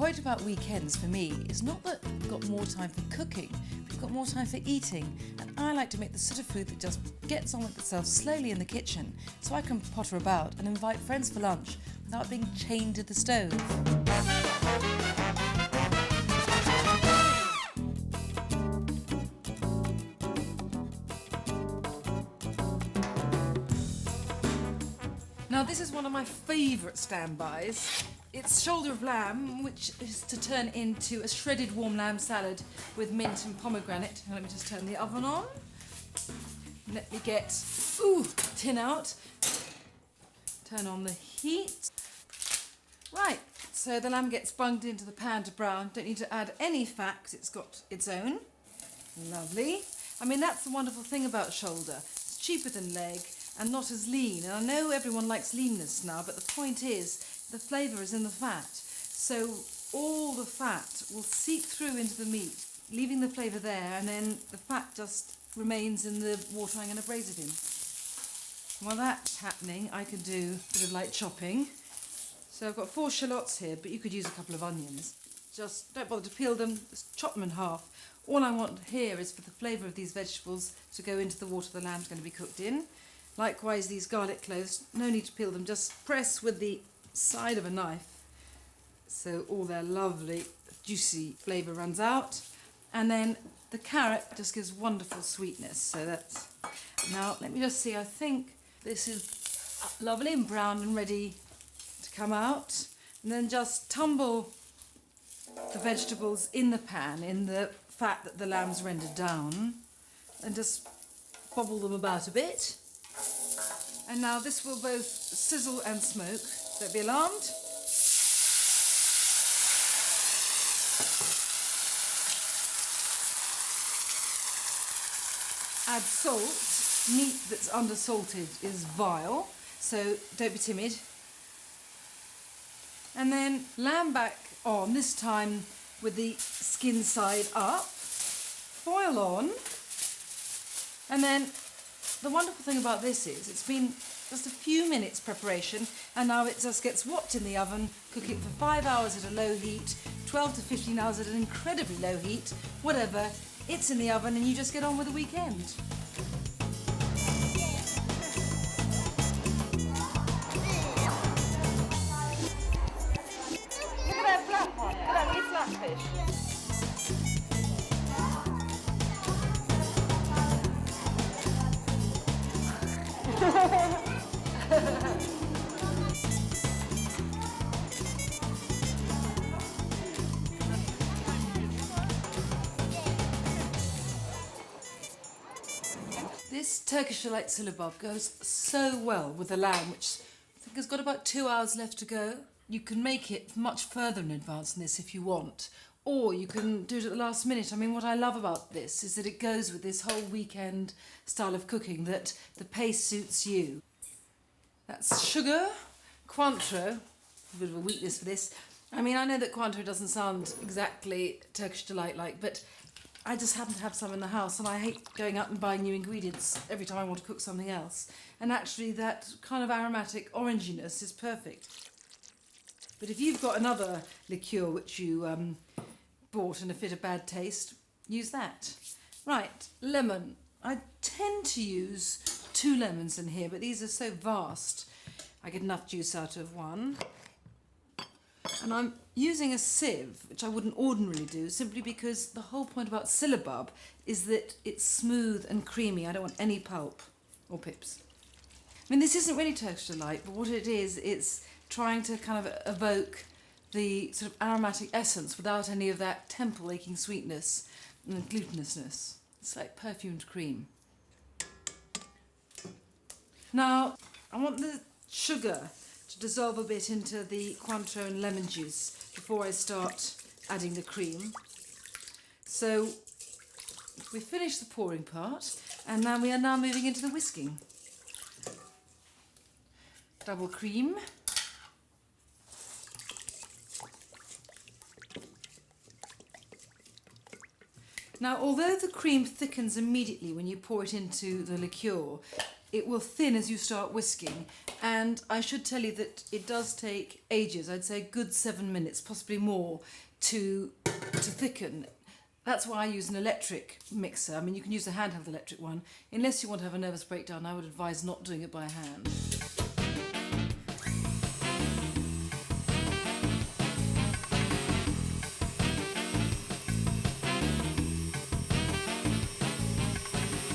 point about weekends for me is not that we've got more time for cooking, we've got more time for eating. And I like to make the sort of food that just gets on with itself slowly in the kitchen, so I can potter about and invite friends for lunch without being chained to the stove. Now this is one of my favourite standbys. It's shoulder of lamb, which is to turn into a shredded warm lamb salad with mint and pomegranate. Now let me just turn the oven on. Let me get tin out. Turn on the heat. Right, so the lamb gets bunged into the pan to brown. Don't need to add any fat because it's got its own. Lovely. I mean, that's the wonderful thing about shoulder. It's cheaper than leg and not as lean. And I know everyone likes leanness now, but the point is the flavour is in the fat. So all the fat will seep through into the meat, leaving the flavour there, and then the fat just remains in the water I'm going to braise it in. While that's happening, I can do a bit of light chopping. So I've got 4 shallots here, but you could use a couple of onions. Just don't bother to peel them, just chop them in half. All I want here is for the flavour of these vegetables to go into the water the lamb's going to be cooked in. Likewise, these garlic cloves, no need to peel them, just press with the side of a knife so all their lovely juicy flavour runs out. And then the carrot just gives wonderful sweetness. So that's, now let me just see, I think this is lovely and brown and ready to come out. And then just tumble the vegetables in the pan, in the fat that the lamb's rendered down, and just bobble them about a bit. And now this will both sizzle and smoke, don't be alarmed. Add salt. Meat that's undersalted is vile, so don't be timid. And then lamb back on, this time with the skin side up, foil on, and then the wonderful thing about this is it's been just a few minutes preparation, and now it just gets whopped in the oven, cooking for 5 hours at a low heat, 12 to 15 hours at an incredibly low heat, whatever, it's in the oven and you just get on with the weekend. Look at that flat one, look at that wee flat fish. This Turkish Delight Syllabub goes so well with the lamb, which I think has got about 2 hours left to go. You can make it much further in advance than this if you want, or you can do it at the last minute. I mean, what I love about this is that it goes with this whole weekend style of cooking, that the pace suits you. That's sugar, Cointreau, a bit of a weakness for this. I mean, I know that Cointreau doesn't sound exactly Turkish Delight-like, but I just happen to have some in the house, and I hate going out and buying new ingredients every time I want to cook something else. And actually that kind of aromatic oranginess is perfect. But if you've got another liqueur which you bought in a fit of bad taste, use that. Right, lemon. I tend to use 2 lemons in here, but these are so vast, I get enough juice out of one. And I'm using a sieve, which I wouldn't ordinarily do, simply because the whole point about Syllabub is that it's smooth and creamy. I don't want any pulp or pips. I mean, this isn't really Turkish Delight, but what it is, it's trying to kind of evoke the sort of aromatic essence without any of that temple-aching sweetness and glutinousness. It's like perfumed cream. Now, I want the sugar to dissolve a bit into the Cointreau and lemon juice before I start adding the cream. So we finished the pouring part, and now we are now moving into the whisking. Double cream. Now, although the cream thickens immediately when you pour it into the liqueur, it will thin as you start whisking. And I should tell you that it does take ages. I'd say a good 7 minutes, possibly more, to thicken. That's why I use an electric mixer. I mean, you can use a handheld electric one. Unless you want to have a nervous breakdown, I would advise not doing it by hand.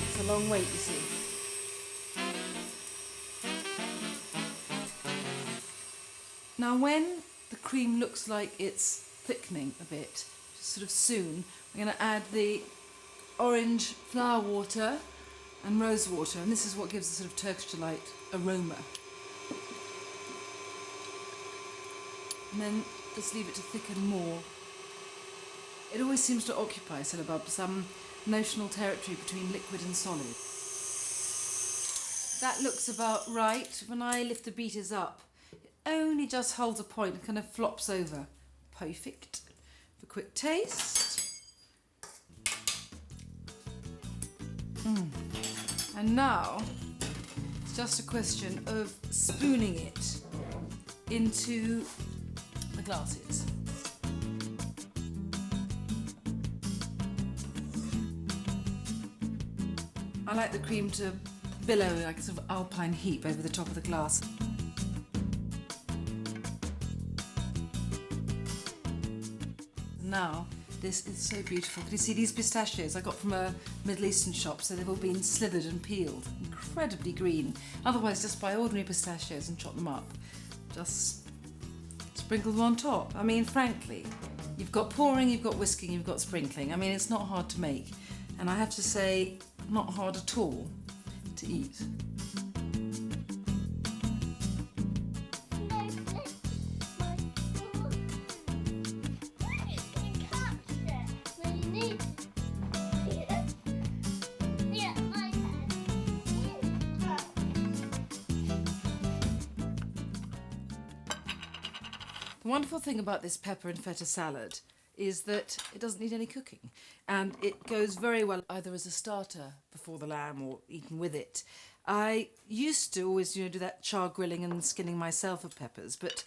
It's a long wait, you see. Now, when the cream looks like it's thickening a bit, sort of soon, we're going to add the orange flower water and rose water, and this is what gives the sort of Turkish Delight aroma. And then just leave it to thicken more. It always seems to occupy Syllabub some notional territory between liquid and solid. That looks about right. When I lift the beaters up, it only just holds a point and kind of flops over. Perfect. For a quick taste. And now it's just a question of spooning it into the glasses. I like the cream to billow like a sort of alpine heap over the top of the glass. Now, this is so beautiful. Can you see these pistachios I got from a Middle Eastern shop, so they've all been slithered and peeled. Incredibly green. Otherwise, just buy ordinary pistachios and chop them up. Just sprinkle them on top. I mean, frankly, you've got pouring, you've got whisking, you've got sprinkling. I mean, it's not hard to make. And I have to say, not hard at all to eat. The wonderful thing about this pepper and feta salad is that it doesn't need any cooking, and it goes very well either as a starter before the lamb or eaten with it. I used to always do that char grilling and skinning myself of peppers, but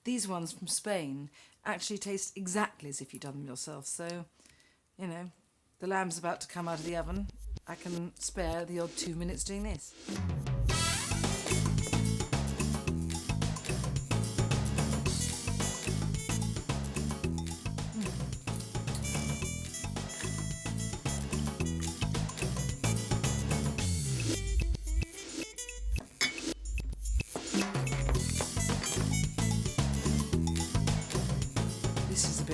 these ones from Spain actually taste exactly as if you'd done them yourself. So, you know, the lamb's about to come out of the oven. I can spare the odd 2 minutes doing this.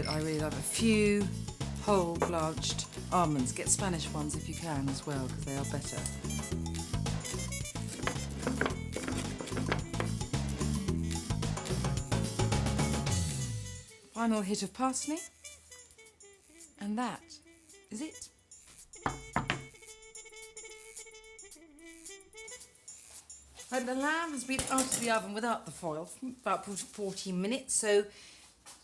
I really love a few whole blanched almonds. Get Spanish ones if you can as well, because they are better. Final hit of parsley, and that is it. Right, the lamb has been out of the oven without the foil for about 14 minutes, so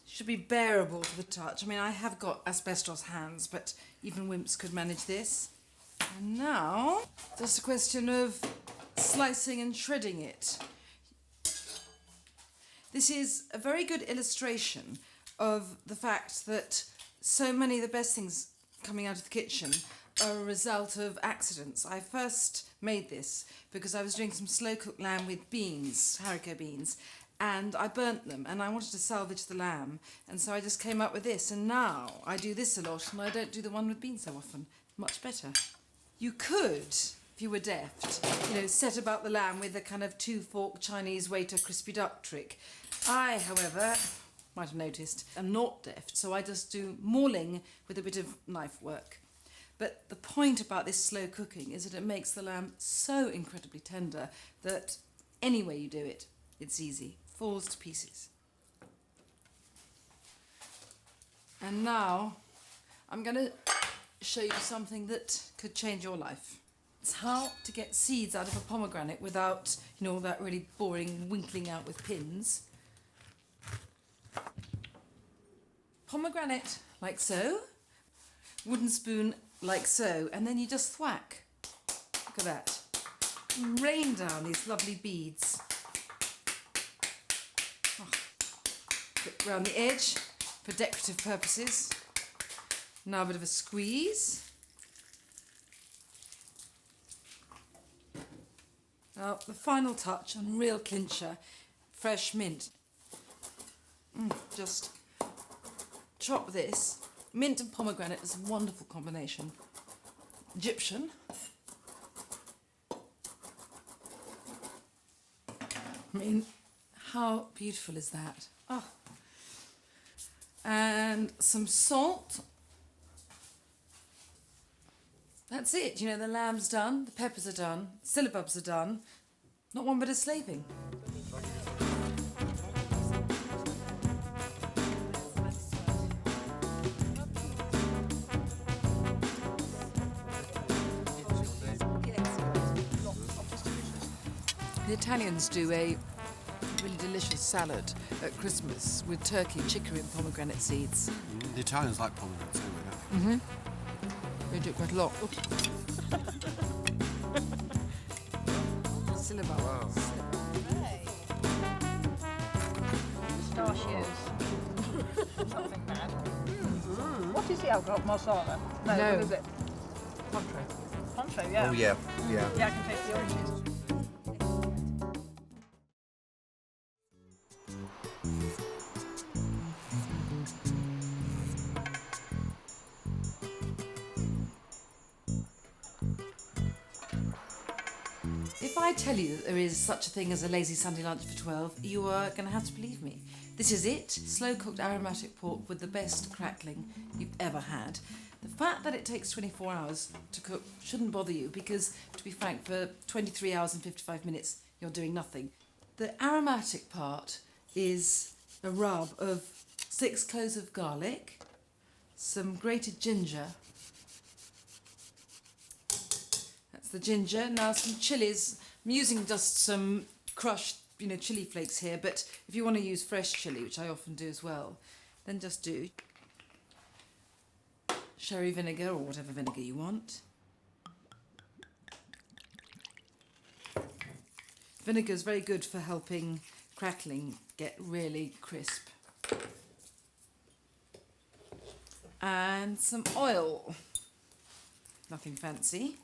should be bearable to the touch. I mean, I have got asbestos hands, but even wimps could manage this. And now, just a question of slicing and shredding it. This is a very good illustration of the fact that so many of the best things coming out of the kitchen are a result of accidents. I first made this because I was doing some slow-cooked lamb with beans, haricot beans, and I burnt them, and I wanted to salvage the lamb, and so I just came up with this, and now I do this a lot, and I don't do the one with beans so often. Much better. You could, if you were deft, set about the lamb with a kind of two-fork Chinese waiter crispy duck trick. I, however, might have noticed, am not deft, so I just do mauling with a bit of knife work. But the point about this slow cooking is that it makes the lamb so incredibly tender that any way you do it, it's easy. Falls to pieces. And now I'm going to show you something that could change your life. It's how to get seeds out of a pomegranate without, all that really boring winkling out with pins. Pomegranate like so, wooden spoon like so, and then you just thwack. Look at that. rain down these lovely beads. Put around the edge for decorative purposes. Now a bit of a squeeze. Now the final touch and real clincher, fresh mint. Just chop this. Mint and pomegranate is a wonderful combination. Egyptian. I mean, how beautiful is that? Oh. And some salt. That's it. You know, the lamb's done, the peppers are done, syllabubs are done. Not one bit of slaving. The Italians do a really delicious salad at Christmas with turkey, chicory and pomegranate seeds. The Italians like pomegranates anyway, don't they? They do it quite a lot. Syllabub. Wow. Hey. Pistachios. Something mad. What is the alcohol? Marsala? No, No. what is it? Contrary. Poncho, yeah. Oh, yeah, yeah. Yeah, I can taste the oranges. If I tell you that there is such a thing as a lazy Sunday lunch for 12, you are going to have to believe me. This is it, slow-cooked aromatic pork with the best crackling you've ever had. The fact that it takes 24 hours to cook shouldn't bother you because, to be frank, for 23 hours and 55 minutes, you're doing nothing. The aromatic part is a rub of 6 cloves of garlic, some grated ginger. That's the ginger. Now some chilies. I'm using just some crushed, chili flakes here, but if you want to use fresh chili, which I often do as well, then just do sherry vinegar or whatever vinegar you want. Vinegar is very good for helping crackling get really crisp. And some oil. Nothing fancy.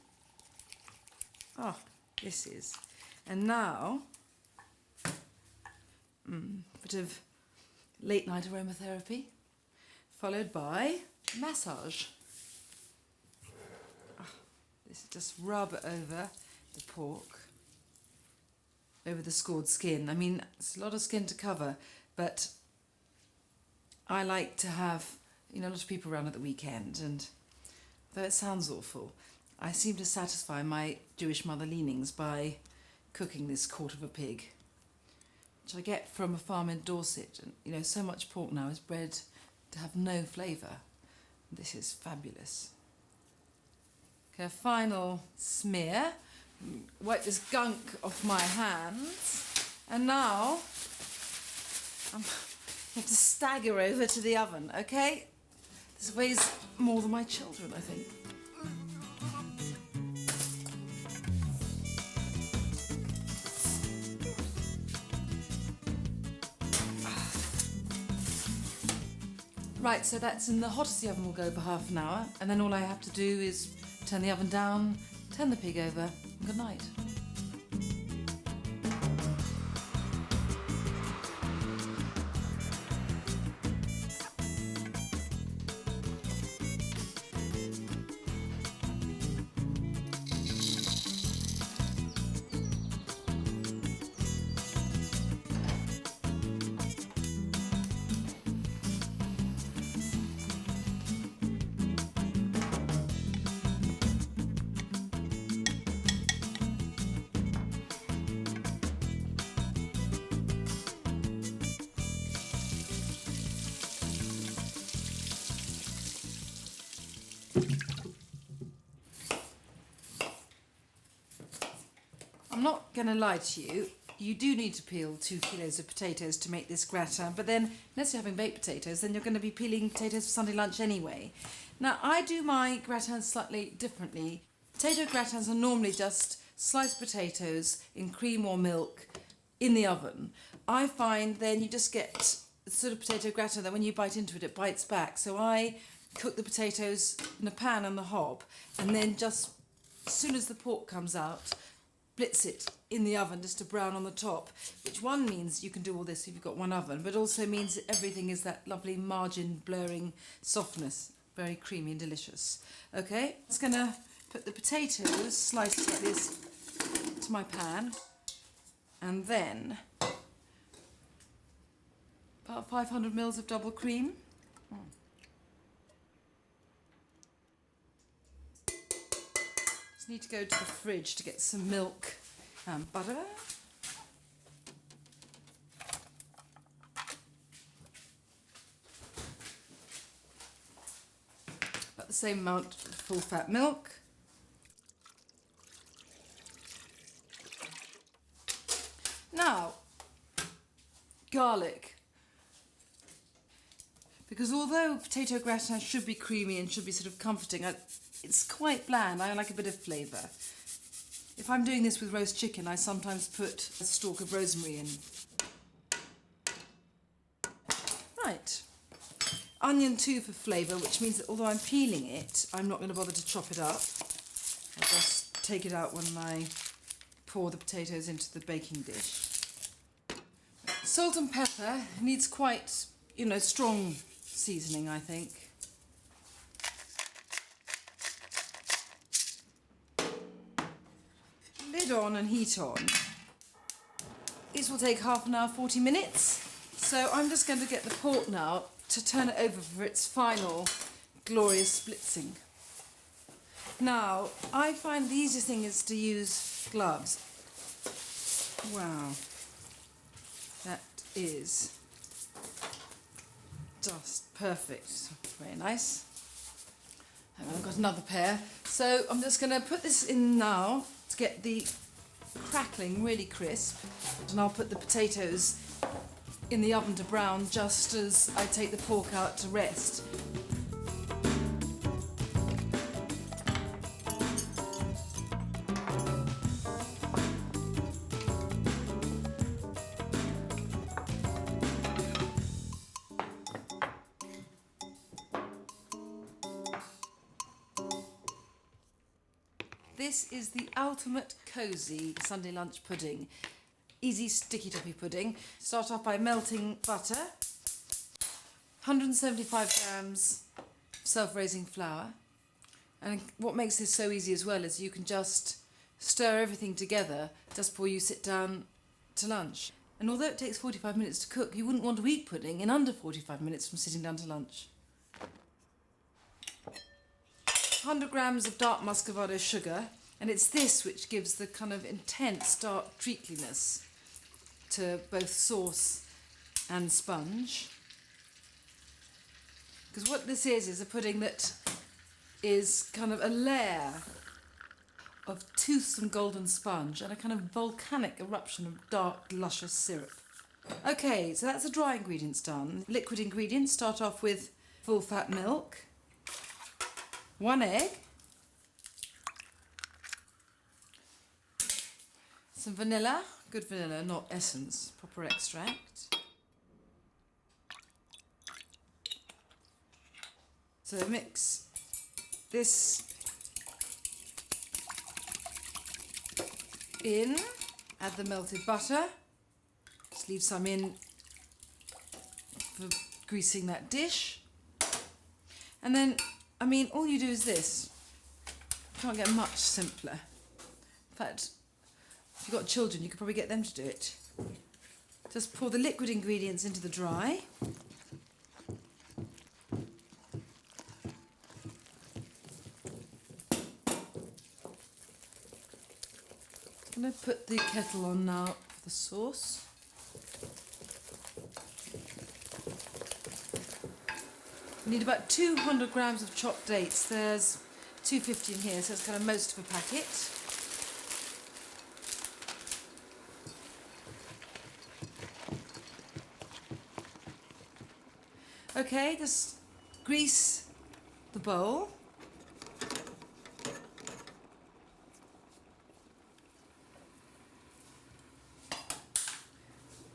Oh, this is. And now, bit of late night aromatherapy, followed by massage. This is just rub it over the pork, over the scored skin. I mean, it's a lot of skin to cover, but I like to have, a lot of people around at the weekend, and though it sounds awful, I seem to satisfy my Jewish mother leanings by cooking this quarter of a pig, which I get from a farm in Dorset. And, so much pork now is bred to have no flavour. This is fabulous. Okay, a final smear. Wipe this gunk off my hands. And now, I have to stagger over to the oven, okay? This weighs more than my children, I think. Right, so that's in the hottest the oven will go for half an hour, and then all I have to do is turn the oven down, turn the pig over, and good night. I'm not going to lie to you, you do need to peel 2 kilos of potatoes to make this gratin, but then, unless you're having baked potatoes, then you're going to be peeling potatoes for Sunday lunch anyway. Now, I do my gratins slightly differently. Potato gratins are normally just sliced potatoes in cream or milk in the oven. I find then you just get sort of potato gratin that when you bite into it, it bites back. So I cook the potatoes in a pan on the hob, and then just as soon as the pork comes out, blitz it in the oven just to brown on the top, which one means you can do all this if you've got one oven, but also means that everything is that lovely margin blurring softness, very creamy and delicious. Okay, I'm just going to put the potatoes sliced like this to my pan, and then about 500 mils of double cream. Just need to go to the fridge to get some milk and butter. About the same amount of full fat milk. Now, garlic. Because although potato gratin should be creamy and should be sort of comforting, it's quite bland. I like a bit of flavour. If I'm doing this with roast chicken, I sometimes put a stalk of rosemary in. Right. Onion too for flavour, which means that although I'm peeling it, I'm not going to bother to chop it up. I'll just take it out when I pour the potatoes into the baking dish. Salt and pepper needs quite, strong seasoning, I think. Lid on and heat on. This will take half an hour, 40 minutes. So I'm just going to get the pork now to turn it over for its final glorious blitzing. Now, I find the easiest thing is to use gloves. Wow. That is just perfect. Very nice. I've got another pair. So I'm just going to put this in now to get the crackling really crisp. And I'll put the potatoes in the oven to brown just as I take the pork out to rest. This is the ultimate cosy Sunday lunch pudding. Easy sticky toffee pudding. Start off by melting butter, 175 grams self-raising flour. And what makes this so easy as well is you can just stir everything together just before you sit down to lunch. And although it takes 45 minutes to cook, you wouldn't want to eat pudding in under 45 minutes from sitting down to lunch. 100 grams of dark muscovado sugar, and it's this which gives the kind of intense dark treacliness to both sauce and sponge. Because what this is a pudding that is kind of a layer of toothsome golden sponge and a kind of volcanic eruption of dark, luscious syrup. Okay, so that's the dry ingredients done. Liquid ingredients start off with full fat milk, 1 egg, some vanilla, good vanilla, not essence, proper extract. So mix this in, add the melted butter, just leave some in for greasing that dish. And then, all you do is this. You can't get much simpler. In fact, if you've got children, you could probably get them to do it. Just pour the liquid ingredients into the dry. I'm going to put the kettle on now for the sauce. We need about 200 grams of chopped dates. There's 250 in here, so it's kind of most of a packet. Okay, just grease the bowl.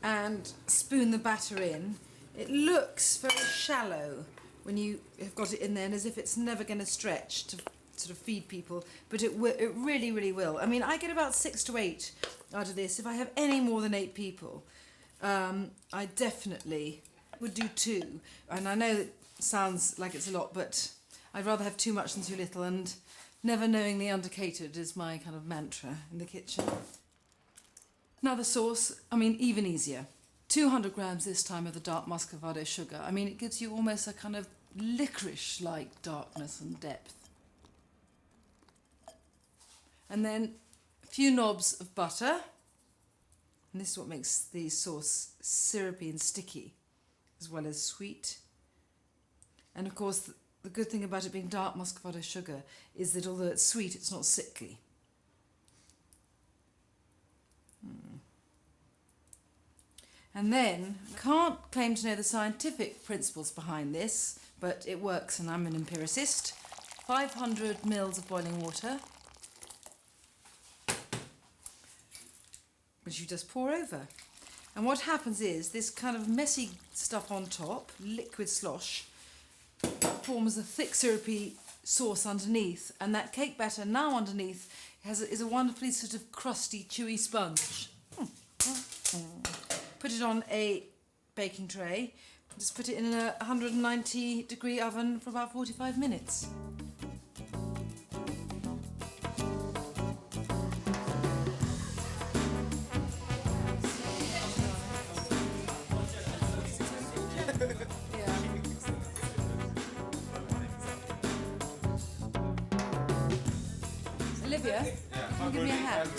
and spoon the batter in. It looks very shallow when you have got it in there, and as if it's never going to stretch to sort of feed people, but it really, really will. I mean, I get about 6 to 8 out of this. If I have any more than 8 people, I definitely would do 2. And I know it sounds like it's a lot, but I'd rather have too much than too little, and never knowingly undercatered is my kind of mantra in the kitchen. Now the sauce, I mean, even easier. 200 grams this time of the dark muscovado sugar. I mean, it gives you almost a kind of licorice-like darkness and depth. And then a few knobs of butter. And this is what makes the sauce syrupy and sticky, as well as sweet. And of course, the good thing about it being dark muscovado sugar is that although it's sweet, it's not sickly. And then, I can't claim to know the scientific principles behind this, but it works and I'm an empiricist. 500 mils of boiling water, which you just pour over. And what happens is this kind of messy stuff on top, liquid slosh, forms a thick syrupy sauce underneath, and that cake batter now underneath is a wonderfully sort of crusty, chewy sponge. Put it on a baking tray, just put it in a 190-degree oven for about 45 minutes. Olivia, can you give me a hand?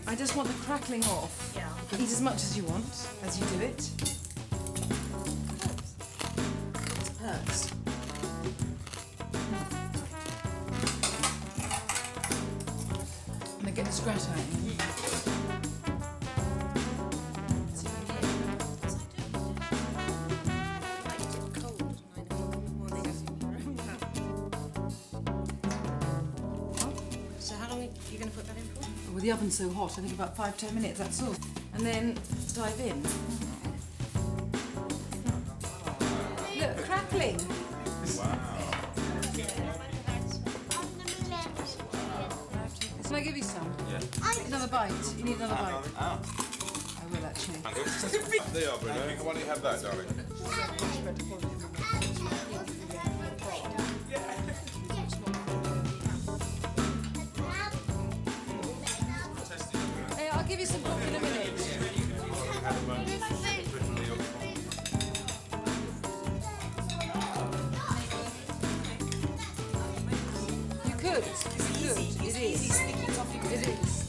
I just want the crackling off. Yeah. Eat as much as you want as you do it. It's perks. I'm gonna get this gratin in. So how long are you going to put that in for? Well, the oven's so hot, I think about 5-10 minutes, that's all. And then dive in. Look, crackling. Can I give you some? Yeah. Another bite. You need another bite. Oh. I will actually. There you are, Bruno. Why don't you have that, darling? Hey, I'll give you some coffee in a minute. You could. You could. It is. It is.